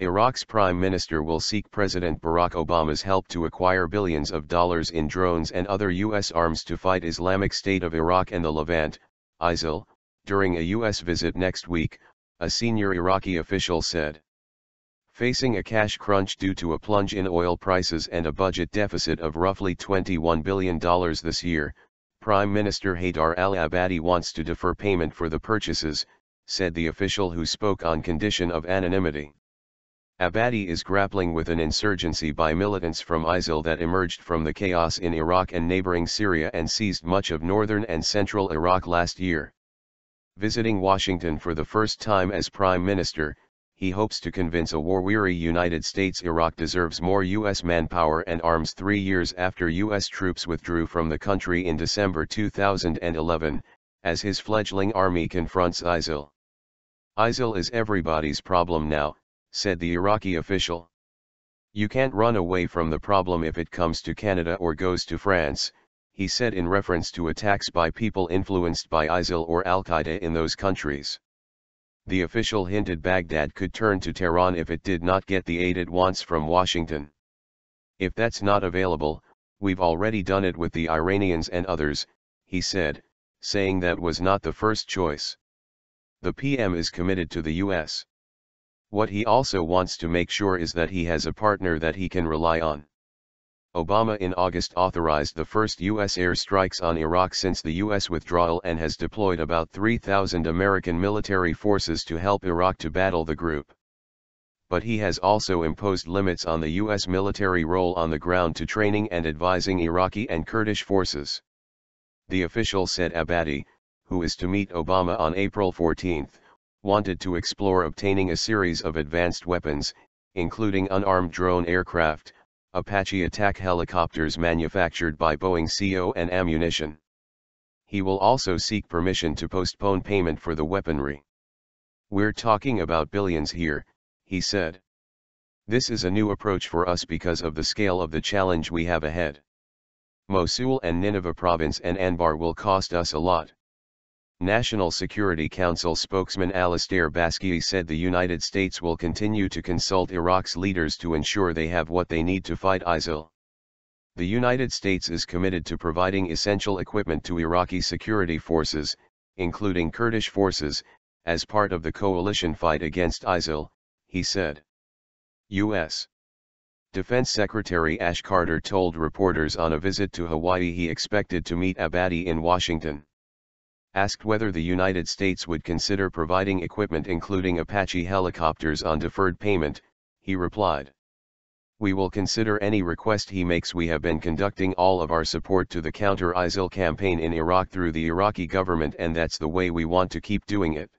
Iraq's Prime Minister will seek President Barack Obama's help to acquire billions of dollars in drones and other U.S. arms to fight Islamic State of Iraq and the Levant, ISIL, during a U.S. visit next week, a senior Iraqi official said. Facing a cash crunch due to a plunge in oil prices and a budget deficit of roughly $21 billion this year, Prime Minister Haidar al-Abadi wants to defer payment for the purchases, said the official who spoke on condition of anonymity. Abadi is grappling with an insurgency by militants from ISIL that emerged from the chaos in Iraq and neighboring Syria and seized much of northern and central Iraq last year. Visiting Washington for the first time as Prime Minister, he hopes to convince a war-weary United States Iraq deserves more U.S. manpower and arms 3 years after U.S. troops withdrew from the country in December 2011, as his fledgling army confronts ISIL. ISIL is everybody's problem now, said the Iraqi official. You can't run away from the problem if it comes to Canada or goes to France, he said in reference to attacks by people influenced by ISIL or al-Qaeda in those countries. The official hinted Baghdad could turn to Tehran if it did not get the aid it wants from Washington. If that's not available, we've already done it with the Iranians and others, he said, saying that was not the first choice. The PM is committed to the U.S. What he also wants to make sure is that he has a partner that he can rely on. Obama in August authorized the first U.S. airstrikes on Iraq since the U.S. withdrawal and has deployed about 3,000 American military forces to help Iraq to battle the group. But he has also imposed limits on the U.S. military role on the ground to training and advising Iraqi and Kurdish forces. The official said Abadi, who is to meet Obama on April 14, wanted to explore obtaining a series of advanced weapons, including unarmed drone aircraft, Apache attack helicopters manufactured by Boeing CO and ammunition. He will also seek permission to postpone payment for the weaponry. We're talking about billions here, he said. This is a new approach for us because of the scale of the challenge we have ahead. Mosul and Nineveh province and Anbar will cost us a lot. National Security Council spokesman Alistair Baskey said the United States will continue to consult Iraq's leaders to ensure they have what they need to fight ISIL. The United States is committed to providing essential equipment to Iraqi security forces, including Kurdish forces, as part of the coalition fight against ISIL, he said. U.S. Defense Secretary Ash Carter told reporters on a visit to Hawaii he expected to meet Abadi in Washington. Asked whether the United States would consider providing equipment including Apache helicopters on deferred payment, he replied. We will consider any request he makes. We have been conducting all of our support to the counter-ISIL campaign in Iraq through the Iraqi government, and that's the way we want to keep doing it.